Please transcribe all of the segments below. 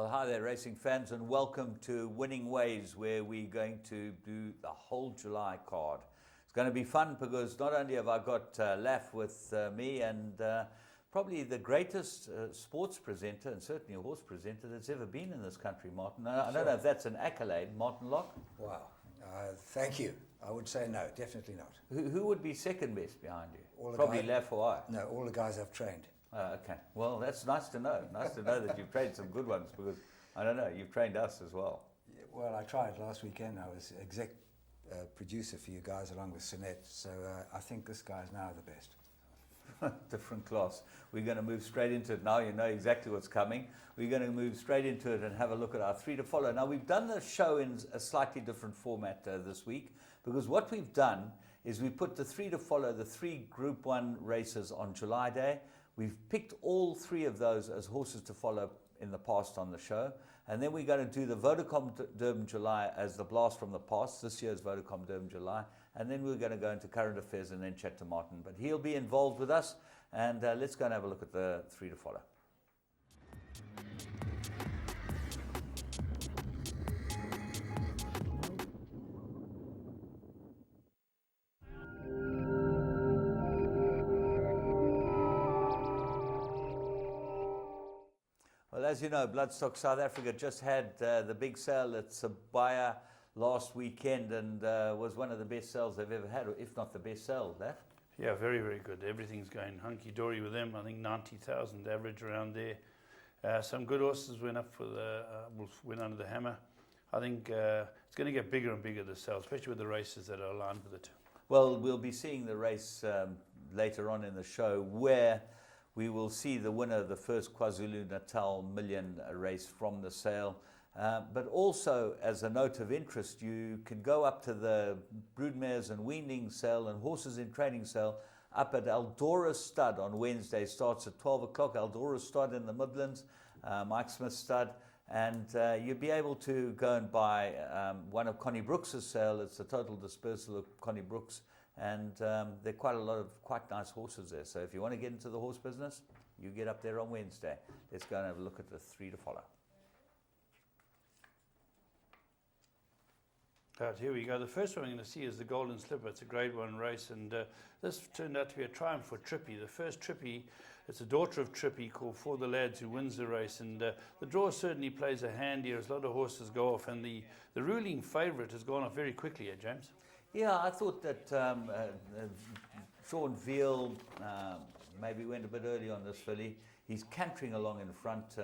Well, hi there, racing fans, and welcome to Winning Ways, where we're going to do the whole July card. It's going to be fun because not only have I got Laf with me and probably the greatest sports presenter and certainly a horse presenter that's ever been in this country, Martin. I don't know if that's an accolade, Martin Locke. Wow, thank you. I would say no, definitely not. Who would be second best behind you? All the Probably guys, Laf or I. No, all the guys I've trained. Okay, well, that's nice to know. Nice to know that you've trained some good ones because, I don't know, you've trained us as well. Yeah, well, I tried last weekend. I was exec producer for you guys along with Sinette, so I think this guy's now the best. Different class. We're going to move straight into it now. You know exactly what's coming. We're going to move straight into it and have a look at our three to follow. Now, we've done the show in a slightly different format this week because what we've done is we put the three to follow, the three Group 1 races on July Day. We've picked all three of those as horses to follow in the past on the show. And then we're going to do the Vodacom Durban July as the blast from the past, this year's Vodacom Durban July. And then we're going to go into current affairs and then chat to Martin. But he'll be involved with us. And let's go and have a look at the three to follow. Well, as you know, Bloodstock South Africa just had the big sale at Sibaya last weekend and was one of the best sales they've ever had, if not the best sale, Laf. Yeah, very, very good. Everything's going hunky-dory with them. I think 90,000 average around there. Some good horses went up for went under the hammer. I think it's going to get bigger and bigger, the sale, especially with the races that are aligned with it. Well, we'll be seeing the race later on in the show where we will see the winner of the first KwaZulu-Natal Million race from the sale. But also, as a note of interest, you can go up to the broodmares and weaning sale and horses in training sale up at Eldora Stud on Wednesday. Starts at 12 o'clock, Eldora Stud in the Midlands, Mike Smith Stud. And you'll be able to go and buy one of Connie Brooks' sale. It's the total dispersal of Connie Brooks. And there are quite a lot of quite nice horses there. So if you want to get into the horse business, you get up there on Wednesday. Let's go and have a look at the three to follow. Right, here we go. The first one I'm going to see is the Golden Slipper. It's a Grade 1 race, and this turned out to be a triumph for Trippy. The first Trippy, it's a daughter of Trippy called For the Lads, who wins the race, and the draw certainly plays a hand here as a lot of horses go off, and the ruling favourite has gone off very quickly, James? Yeah, I thought that Sean Veal maybe went a bit early on this filly. He's cantering along in front.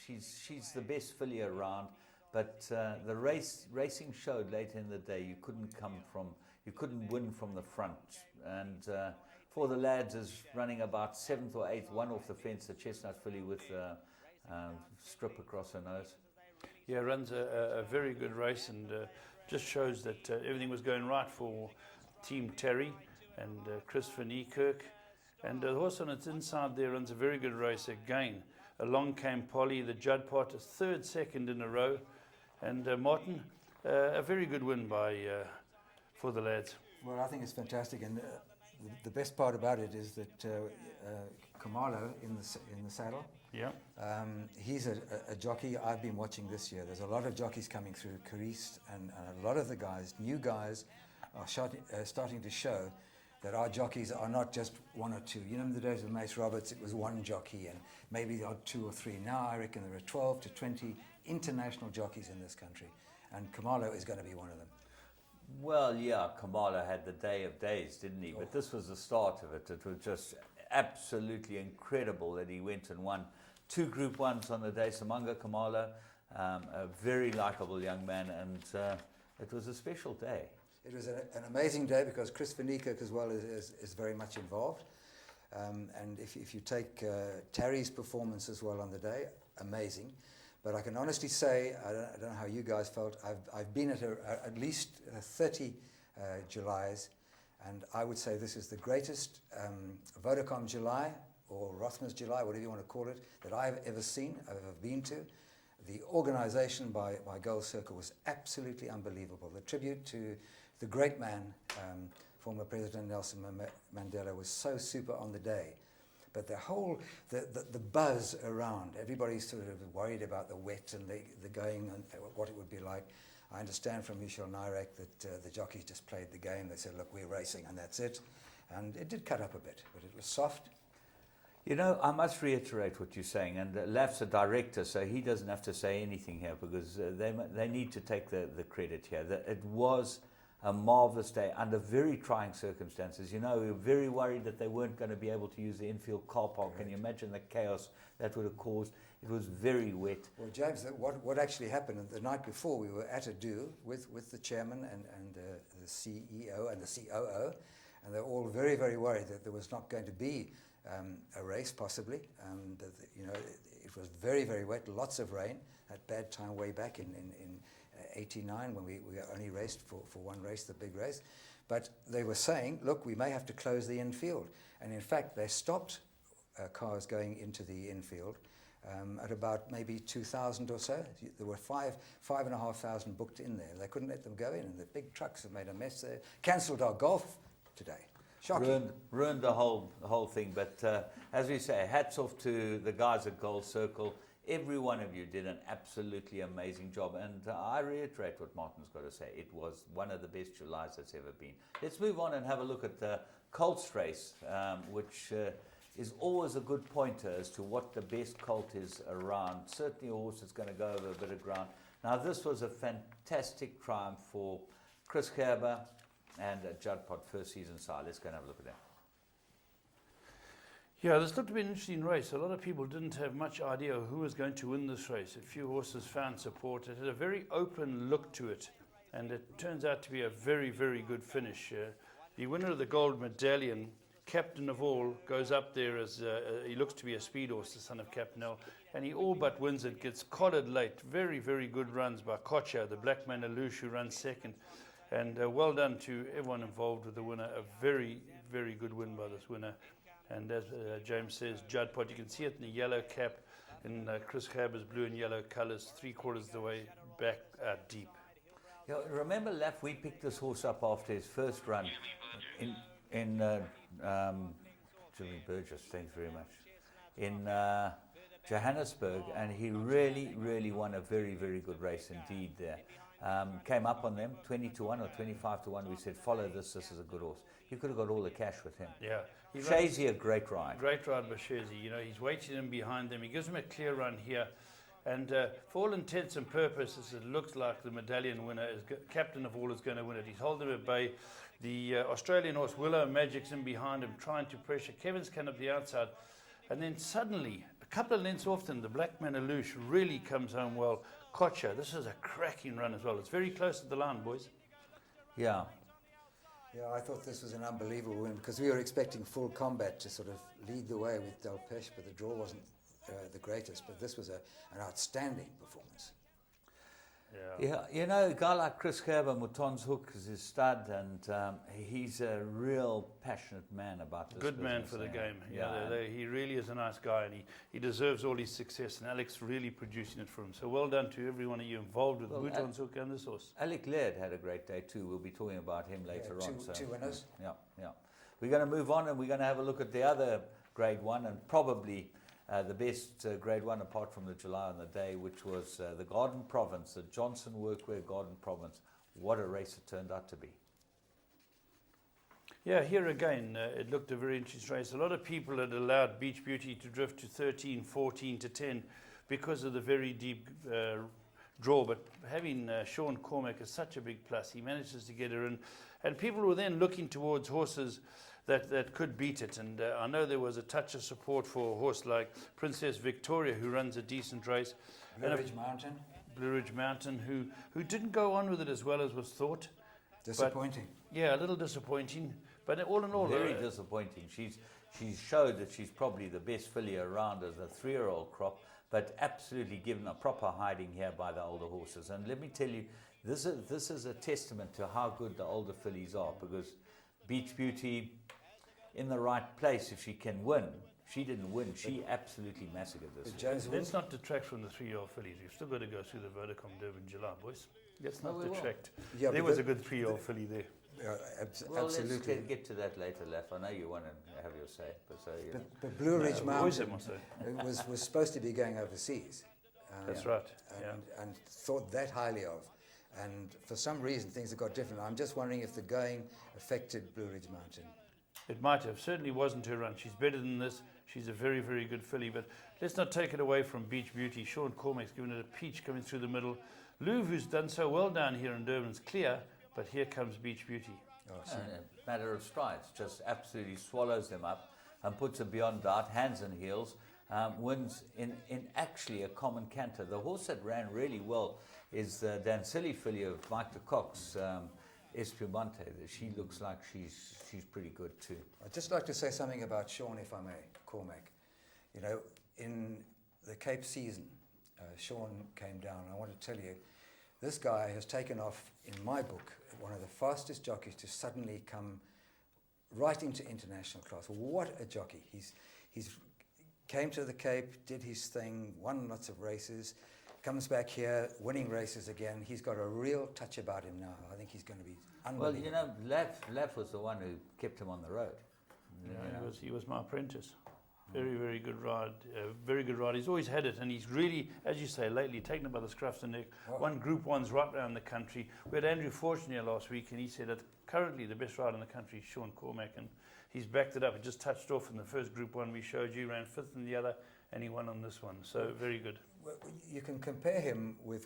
She's the best filly around. But the racing showed late in the day you couldn't win from the front. And For the Lads is running about 7th or 8th, one off the fence, the chestnut filly with strip across her nose. Yeah, runs a very good race and just shows that everything was going right for Team Terry and Chris van Niekerk. And the horse on its inside there runs a very good race again. Along came Polly, the Judd Pot, a third second in a row. And Martin, a very good win by For the Lads. Well, I think it's fantastic, and the best part about it is that Khumalo in the saddle. Yeah. He's a jockey I've been watching this year. There's a lot of jockeys coming through, Carice, and a lot of the guys, new guys, are starting to show that our jockeys are not just one or two. You know, in the days of Mace Roberts, it was one jockey and maybe there are 2 or 3. Now I reckon there are 12 to 20 international jockeys in this country, and Khumalo is going to be one of them. Well, yeah, Khumalo had the day of days, didn't he? But this was the start of it. It was just absolutely incredible that he went and won 2 Group 1s on the day. Samanga Khumalo, a very likeable young man, and it was a special day. It was an amazing day because Chris van Niekerk as well is very much involved. And if you take Terry's performance as well on the day, amazing. But I can honestly say, I don't know how you guys felt, I've been at least 30 Julys, and I would say this is the greatest Vodacom July, or Rothmans July, whatever you want to call it, that I've ever seen, I've ever been to. The organisation by Gold Circle was absolutely unbelievable. The tribute to the great man, former President Nelson Mandela, was so super on the day. But the buzz around, everybody's sort of worried about the wet and the going and what it would be like. I understand from Michel Nyrek that the jockeys just played the game. They said, look, we're racing and that's it. And it did cut up a bit, but it was soft. You know, I must reiterate what you're saying, and Laf's a director, so he doesn't have to say anything here because they need to take the credit here. It was a marvellous day under very trying circumstances. You know, we were very worried that they weren't going to be able to use the infield car park. Can you imagine the chaos that would have caused? It was very wet. Well, James, what actually happened the night before, we were at a do with the chairman and the CEO and the COO, and they're all very, very worried that there was not going to be a race, possibly. You know, it was very, very wet, lots of rain. At bad time way back in 89 when we only raced for one race, the big race. But they were saying, look, we may have to close the infield. And in fact, they stopped cars going into the infield at about maybe 2,000 or so. There were 5,500 booked in there. They couldn't let them go in, and the big trucks have made a mess there. Cancelled our golf today. Shocking. Ruined the whole thing. But as we say, hats off to the guys at Gold Circle. Every one of you did an absolutely amazing job. And I reiterate what Martin's got to say. It was one of the best Julys that's ever been. Let's move on and have a look at the Colts race, which is always a good pointer as to what the best colt is around. Certainly a horse that's going to go over a bit of ground. Now, this was a fantastic triumph for Chris Gerber and Judd Pot, first season side. Let's go and have a look at that. Yeah, this looked to be an interesting race. A lot of people didn't have much idea who was going to win this race. A few horses found support. It had a very open look to it, and it turns out to be a very, very good finish. The winner of the gold medallion, Captain of All, goes up there as he looks to be a speed horse, the son of Captain L, and he all but wins it, gets collared late. Very, very good runs by Kocha, the Black Manalouche, who runs second. And well done to everyone involved with the winner. A very, very good win by this winner. And as James says, Judd Pot, you can see it in the yellow cap, in Chris Gerber's blue and yellow colours, 3/4 of the way back deep. Yeah, remember, Laf, we picked this horse up after his first run in Jimmy Burgess, thanks very much, in Johannesburg, and he really, really won a very, very good race indeed there. Came up on them 20-1 or 25-1. We said, follow this is a good horse. You could have got all the cash with him. Yeah. Shazy, a great ride. Great ride by Shazy. You know, he's waiting in behind them. He gives him a clear run here. And for all intents and purposes, it looks like the medallion winner, Captain of All, is going to win it. He's holding at bay. The Australian horse, Willow Magic's in behind him, trying to pressure. Kevin's kind of the outside. And then suddenly, a couple of lengths off them, the Black Manalouche really comes home well. Kocha, this is a cracking run as well. It's very close to the line, boys. Yeah. Yeah, I thought this was an unbelievable win because we were expecting Full Combat to sort of lead the way with Delpeche, but the draw wasn't the greatest. But this was an outstanding performance. Yeah, you know, a guy like Chris Gerber, Mouton's Hook is his stud, and he's a real passionate man about this. Good man for the game. Yeah, he really is a nice guy, and he deserves all his success, and Alex really producing it for him. So well done to every one of you involved with Mouton's Hook and this horse. Alec Laird had a great day too. We'll be talking about him later on. Two winners. Yeah. We're going to move on, and we're going to have a look at the other Grade 1, and probably the best Grade 1 apart from the July on the day, which was the Garden Province, the Johnson Workwear Garden Province. What a race it turned out to be. Yeah, here again, it looked a very interesting race. A lot of people had allowed Beach Beauty to drift to 13, 14 to 10 because of the very deep draw. But having Sean Cormack is such a big plus. He manages to get her in. And people were then looking towards horses that could beat it. And I know there was a touch of support for a horse like Princess Victoria, who runs a decent race. Blue Ridge Mountain. Blue Ridge Mountain, who didn't go on with it as well as was thought. Disappointing. Yeah, a little disappointing. But all in all, very disappointing. She's showed that she's probably the best filly around as a 3-year-old crop, but absolutely given a proper hiding here by the older horses. And let me tell you, this is a testament to how good the older fillies are, because Beach Beauty, in the right place, if she can win. She didn't win. She absolutely massacred this. Let's not detract from the 3-year-old fillies. We've still got to go through the Vodacom Durban July, boys. Let's not detract. Yeah, there was a good 3-year-old filly there. Well, absolutely. let's get to that later, Lef. I know you want to have your say, but so you know. But Blue Ridge Always have Mountain my say. was supposed to be going overseas. That's right. And thought that highly of. And for some reason, things have got different. I'm just wondering if the going affected Blue Ridge Mountain. It might have. Certainly wasn't her run. She's better than this. She's a very, very good filly. But let's not take it away from Beach Beauty. Sean Cormack's given it a peach coming through the middle. Louvre, who's done so well down here in Durban's clear, but here comes Beach Beauty. A matter of strides, just absolutely swallows them up and puts it beyond doubt, hands and heels, wins in actually a common canter. The horse that ran really well is the Dancilli filly of Mike de Cox, Espumante. She looks like she's pretty good too. I'd just like to say something about Sean, if I may, Cormac. You know, in the Cape season, Sean came down. I want to tell you, this guy has taken off, in my book, one of the fastest jockeys to suddenly come right into international class. What a jockey. He's came to the Cape, did his thing, won lots of races, comes back here, winning races again. He's got a real touch about him now. I think he's going to be unbelievable. Well, you know, Lef was the one who kept him on the road. Yeah, he was my apprentice. Very, very good ride. Very good ride. He's always had it, and he's really, as you say, lately taken it by the scruff of the neck. Won Group 1s right around the country. We had Andrew Fortune here last week, and he said that currently the best rider in the country is Sean Cormac, and he's backed it up. It just touched off in the first Group 1 we showed you, ran 5th in the other, and he won on this one. So very good. Well, you can compare him with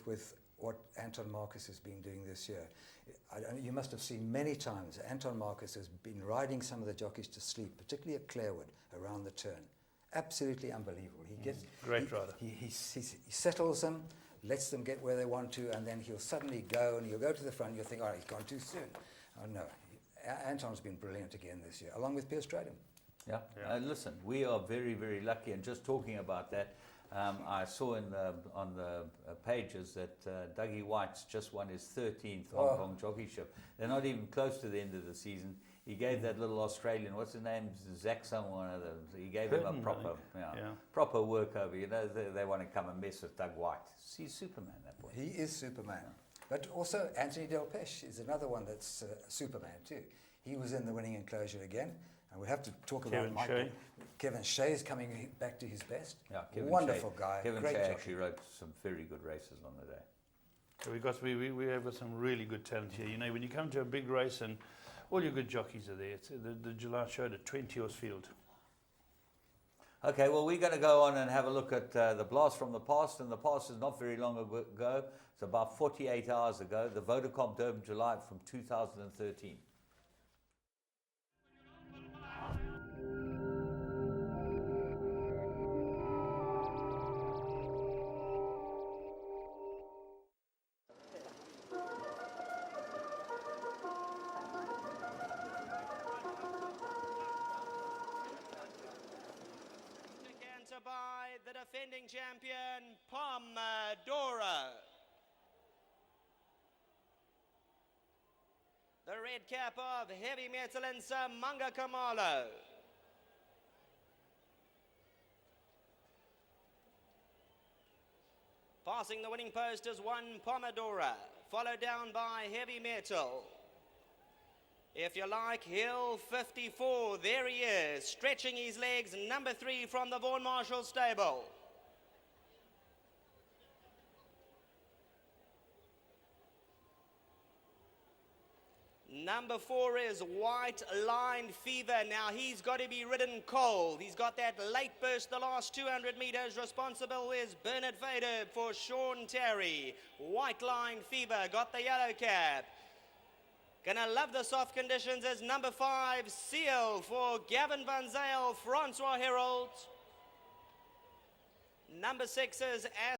what Anton Marcus has been doing this year. You must have seen many times Anton Marcus has been riding some of the jockeys to sleep, particularly at Clarewood around the turn. Absolutely unbelievable. He gets Great rider. He settles them, lets them get where they want to, and then he'll suddenly go and he'll go to the front. You'll think, oh, he's gone too soon. Oh no, Anton's been brilliant again this year, along with Pierce Stradum. Yeah. Listen, we are very, very lucky, and just talking about that, I saw on the pages that Dougie White's just won his 13th Hong Kong jockeyship. They're not even close to the end of the season. He gave that little Australian, what's his name, Zach someone, he gave him a proper workover. You know, they want to come and mess with Doug White. He's Superman, that boy. He is Superman. But also Anthony Del Pesce is another one that's Superman too. He was in the winning enclosure again. And we have to talk about Kevin Shea is coming back to his best. Yeah, Kevin Wonderful Shea. guy. Kevin Great Shea jockey. actually rode some very good races on the day. So we have got some really good talent here. You know, when you come to a big race and all your good jockeys are there. It's, the July showed a 20-horse field. Okay, well, we're going to go on and have a look at the blast from the past, and the past is not very long ago. It's about 48 hours ago, the Vodacom Durban July from 2013. By the defending champion Pomodoro. The red cap of Heavy Metal and Samanga Kamalo. Passing the winning post is one Pomodoro, followed down by Heavy Metal. If you like, Hill 54, there he is, stretching his legs, number 3 from the Vaughan Marshall stable. Number 4 is White Line Fever. Now he's got to be ridden cold. He's got that late burst the last 200 meters. Responsible is Bernard Vader for Sean Terry. White Line Fever got the yellow cap. Gonna love the soft conditions is number 5, Seal for Gavin Van Zyl, Francois Herald. Number 6 is